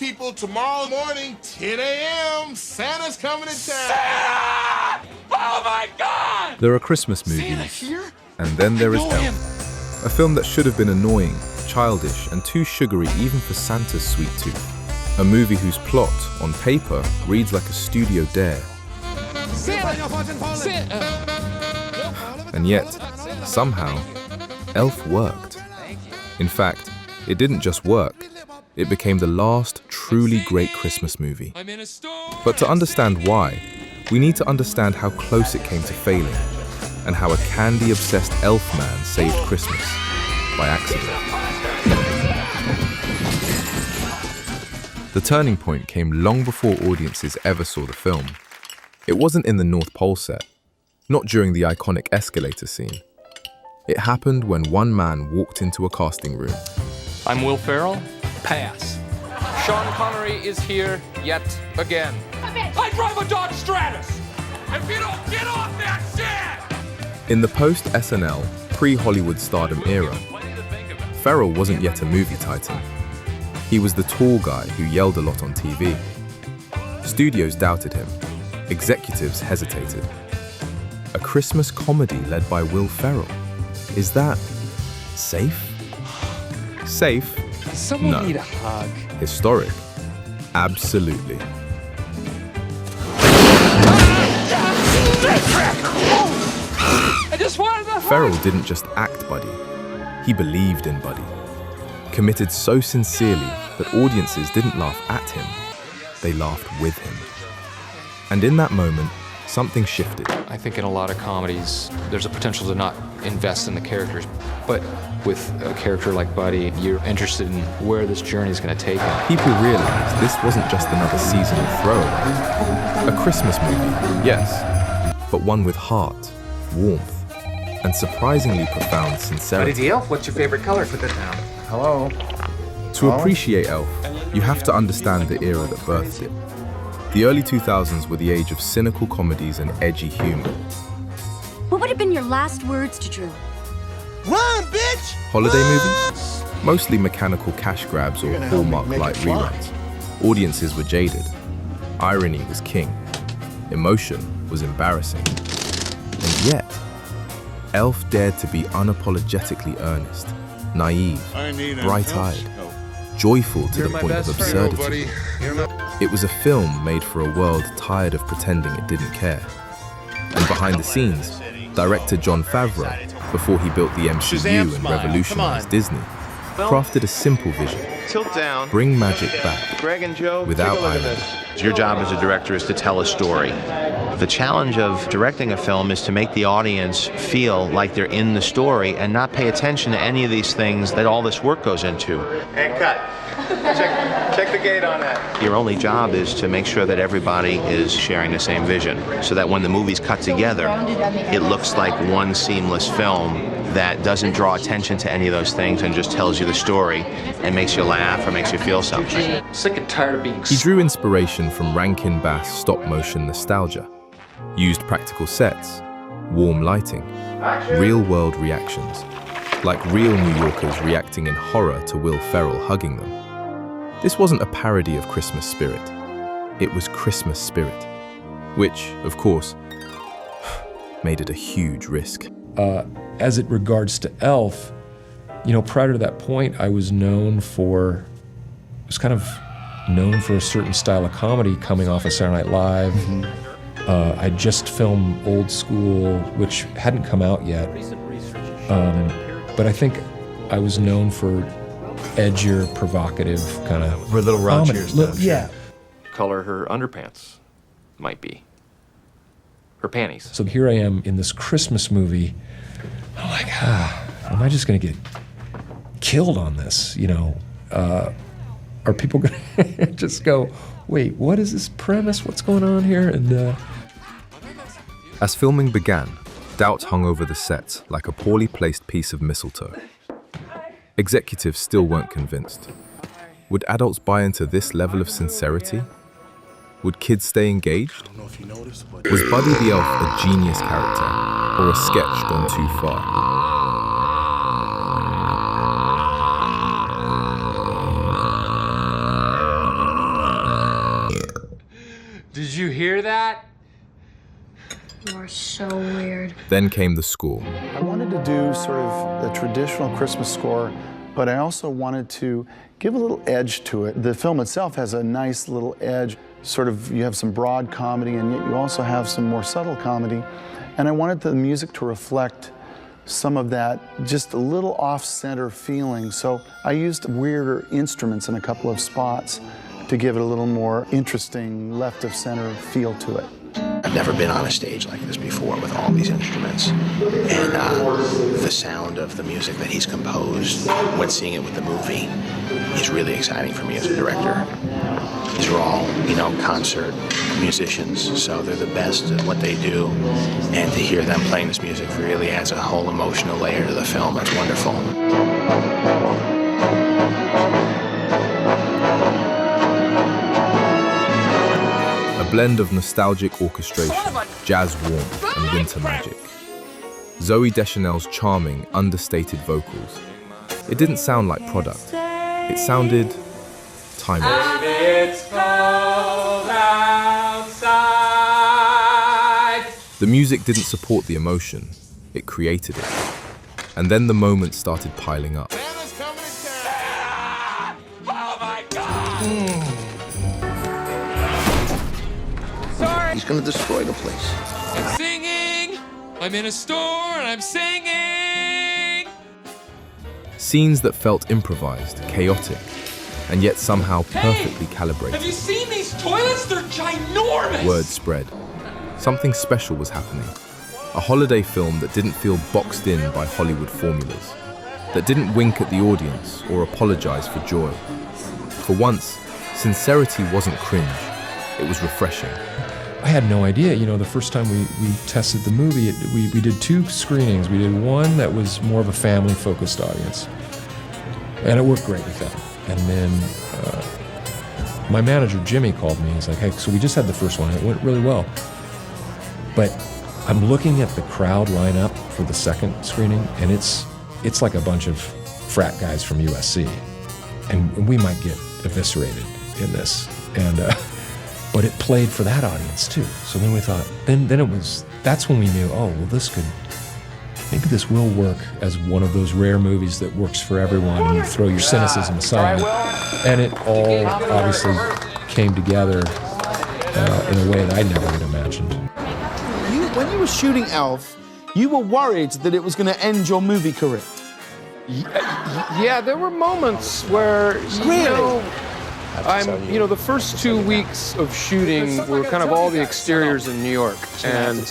people, tomorrow morning, 10 a.m., Santa's coming to town. Santa! Oh my God! There are Christmas movies, and then there is Elf, a film that should have been annoying, childish, and too sugary even for Santa's sweet tooth. A movie whose plot, on paper, reads like a studio dare. And yet, somehow, Elf worked. In fact, it didn't just work, it became the last truly great Christmas movie. But to understand why, we need to understand how close it came to failing, and how a candy-obsessed elf man saved Christmas by accident. The turning point came long before audiences ever saw the film. It wasn't in the North Pole set, not during the iconic escalator scene. It happened when one man walked into a casting room. I'm Will Ferrell. Pass. Sean Connery is here yet again. I drive a Dodge Stratus! If you don't get off that shit! In the post-SNL, pre-Hollywood stardom era, Ferrell wasn't yet a movie titan. He was the tall guy who yelled a lot on TV. Studios doubted him. Executives hesitated. A Christmas comedy led by Will Ferrell. Is that safe? Safe? Someone No. need a hug. Historic? Absolutely. I just wanted to hug. Ferrell didn't just act Buddy. He believed in Buddy. Committed so sincerely that audiences didn't laugh at him. They laughed with him. And in that moment, something shifted. I think in a lot of comedies, there's a potential to not invest in the characters. But with a character like Buddy, you're interested in where this journey is going to take him. People realized this wasn't just another seasonal throwaway. A Christmas movie, yes, but one with heart, warmth, and surprisingly profound sincerity. Buddy Elf, what's your favorite color? Put that down. Hello. To appreciate Elf, you have to understand the era that birthed it. The early 2000s were the age of cynical comedies and edgy humor. What would have been your last words to Drew? Run, bitch! Holiday movies? Mostly mechanical cash grabs or Hallmark-like reruns. Audiences were jaded. Irony was king. Emotion was embarrassing. And yet, Elf dared to be unapologetically earnest, naive, bright-eyed, joyful to the point of absurdity. It was a film made for a world tired of pretending it didn't care. And behind the scenes, director Jon Favreau, before he built the MCU and revolutionized Disney, crafted a simple vision: Tilt down. bring magic back Greg and Joe, without take a look at irony. this. Your job as a director is to tell a story. The challenge of directing a film is to make the audience feel like they're in the story and not pay attention to any of these things that all this work goes into. And cut. Check the gate on that. Your only job is to make sure that everybody is sharing the same vision, so that when the movies cut together, it looks like one seamless film that doesn't draw attention to any of those things and just tells you the story and makes you laugh or makes you feel something. Sick and tired of being He drew inspiration from Rankin Bass stop-motion nostalgia, used practical sets, warm lighting, real-world reactions, like real New Yorkers reacting in horror to Will Ferrell hugging them. This wasn't a parody of Christmas spirit. It was Christmas spirit, which, of course, made it a huge risk. As it regards to Elf, prior to that point, I was kind of known for a certain style of comedy coming off of Saturday Night Live. I just filmed Old School, which hadn't come out yet. But I think I was known for edgier, provocative kind of. We're a little raunchier stuff. Yeah. color her underpants might be. Her panties. So here I am in this Christmas movie. I'm like, am I just gonna get killed on this? Are people gonna just go, wait, what is this premise? What's going on here? And as filming began, doubt hung over the set like a poorly placed piece of mistletoe. Executives still weren't convinced. Would adults buy into this level of sincerity? Would kids stay engaged? Was Buddy the Elf a genius character or a sketch gone too far? hear that? You are so weird. Then came the score. I wanted to do sort of a traditional Christmas score, but I also wanted to give a little edge to it. The film itself has a nice little edge. Sort of, you have some broad comedy, and yet you also have some more subtle comedy. And I wanted the music to reflect some of that, just a little off-center feeling. So I used weirder instruments in a couple of spots to give it a little more interesting left-of-center feel to it. I've never been on a stage like this before with all these instruments. And the sound of the music that he's composed when seeing it with the movie is really exciting for me as a director. These are all, concert musicians, so they're the best at what they do. And to hear them playing this music really adds a whole emotional layer to the film. That's wonderful. A blend of nostalgic orchestration, jazz warmth, and winter magic. Zooey Deschanel's charming, understated vocals. It didn't sound like product. It sounded timeless. It's cold outside. The music didn't support the emotion. It created it. And then the moments started piling up. Santa's coming to town. Oh my God! Sorry. He's going to destroy the place. I'm singing. I'm in a store and I'm singing. Scenes that felt improvised, chaotic, and yet somehow perfectly Have calibrated. you seen these toilets? They're ginormous. Word spread. Something special was happening. A holiday film that didn't feel boxed in by Hollywood formulas. That didn't wink at the audience or apologize for joy. For once, sincerity wasn't cringe. It was refreshing. I had no idea. The first time we tested the movie, we did 2 screenings. We did one that was more of a family-focused audience. And it worked great with them. And then my manager, Jimmy, called me. He's like, hey, so we just had the first one. It went really well. But I'm looking at the crowd lineup for the second screening, and it's like a bunch of frat guys from USC. And we might get eviscerated in this. And but it played for that audience too. So then we thought, then that's when we knew, oh, well, maybe this will work as one of those rare movies that works for everyone, and you throw your cynicism aside. And it all obviously came together in a way that I never would have imagined. When you were shooting Elf, you were worried that it was going to end your movie career. Yeah, there were moments where, the first 2 weeks of shooting were kind of all the exteriors in New York. And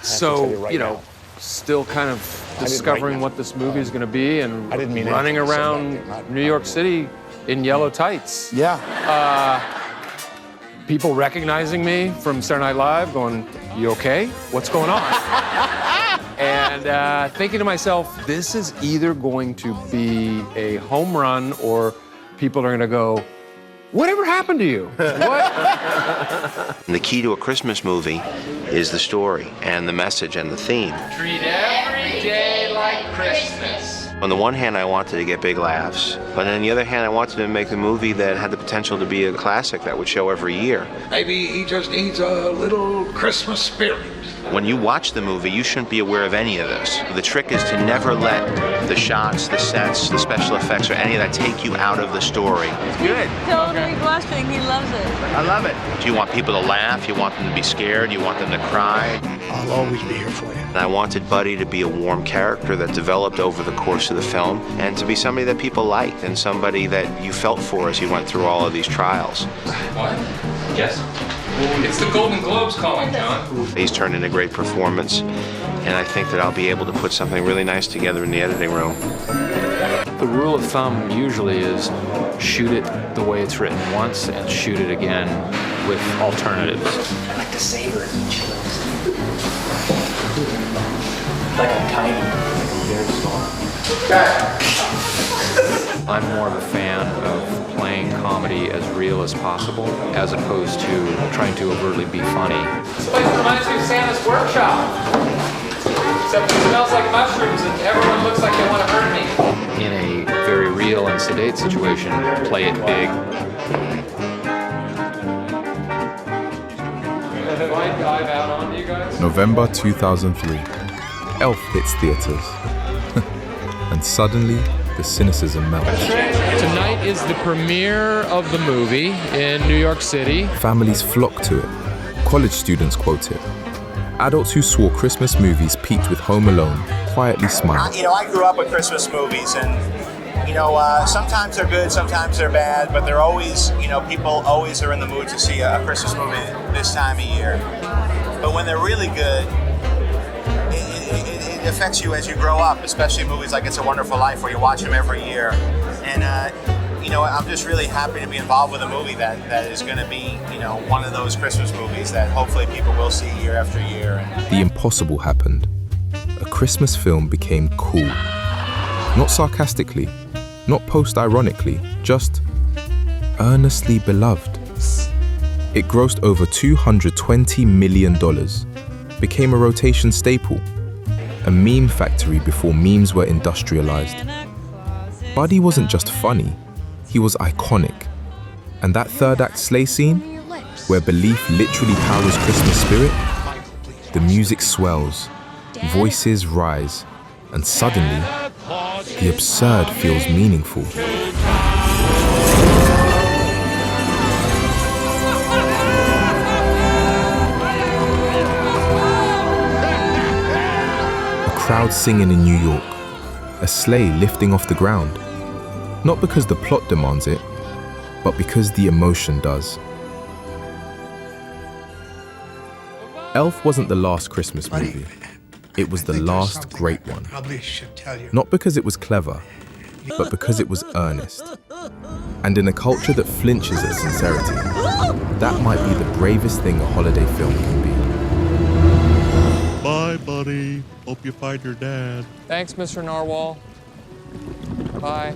so, still kind of discovering what this movie is going to be and running around New York City in yellow tights. Yeah. People recognizing me from Saturday Night Live going, you okay? What's going on? And thinking to myself, this is either going to be a home run or people are going to go, whatever happened to you? What? The key to a Christmas movie is the story and the message and the theme. Treat every day like Christmas. On the one hand, I wanted to get big laughs, but on the other hand, I wanted to make a movie that had the potential to be a classic that would show every year. Maybe he just needs a little Christmas spirit. When you watch the movie, you shouldn't be aware of any of this. The trick is to never let the shots, the sets, the special effects, or any of that take you out of the story. It's good. Totally blushing. He loves it. I love it. Do you want people to laugh? You want them to be scared? You want them to cry? I'll always be here for you. And I wanted Buddy to be a warm character that developed over the course of the film, and to be somebody that people liked and somebody that you felt for as you went through all of these trials. What? Yes? It's the Golden Globes calling, John. He's turned in a great performance, and I think that I'll be able to put something really nice together in the editing room. The rule of thumb usually is shoot it the way it's written once and shoot it again with alternatives. I like to savor each of those. Like I'm tiny, like I'm very small. I'm more of a fan of playing comedy as real as possible, as opposed to trying to overtly be funny. This place reminds me of Santa's workshop. Except it smells like mushrooms and everyone looks like they want to hurt me. In a very real and sedate situation, play it big. wide dive out onto you guys. November 2003. Elf hits theaters. And suddenly, the cynicism melts. Tonight is the premiere of the movie in New York City. Families flock to it. College students quote it. Adults who swore Christmas movies peaked with Home Alone quietly smiled. I grew up with Christmas movies, and sometimes they're good, sometimes they're bad, but they're always, people always are in the mood to see a Christmas movie this time of year. But when they're really good, it affects you as you grow up, especially movies like It's a Wonderful Life, where you watch them every year. And I'm just really happy to be involved with a movie that is going to be, one of those Christmas movies that hopefully people will see year after year. The impossible happened. A Christmas film became cool. Not sarcastically, not post-ironically, just earnestly beloved. It grossed over $220 million, became a rotation staple, a meme factory before memes were industrialized. Buddy wasn't just funny, he was iconic. And that third act sleigh scene, where belief literally powers Christmas spirit, the music swells, voices rise, and suddenly, the absurd feels meaningful. A crowd singing in New York, a sleigh lifting off the ground. Not because the plot demands it, but because the emotion does. Elf wasn't the last Christmas movie. It was the last great one. Not because it was clever, but because it was earnest. And in a culture that flinches at sincerity, that might be the bravest thing a holiday film can be. Bye, buddy. Hope you find your dad. Thanks, Mr. Narwhal. Bye.